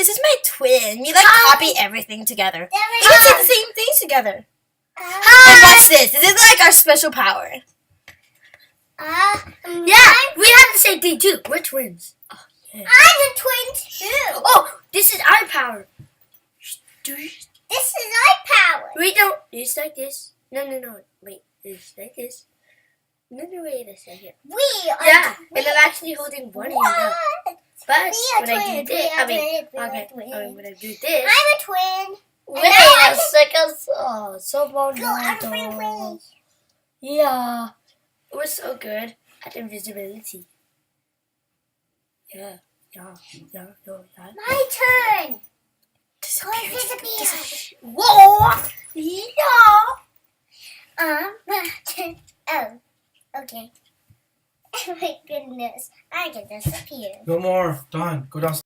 this is my twin. We like copy everything together. We can say the same things together. And what's this? This is like our special power. Yeah, we have the same thing too. We're twins. Oh, yeah. I'm a twin too. Oh, this is our power. This is our power. We don't. It's like this. No. Wait, it's like this. No, wait a second. Yeah, and I'm actually holding one hand up. But when I do this, when I do this, I'm a twin. Wait a second. Oh, so I'm yeah, we're so good at invisibility. Yeah. My turn. Disappear. Whoa! Yeah. My turn. Oh, okay. Oh my goodness, I can disappear. No more. Done. Go downstairs.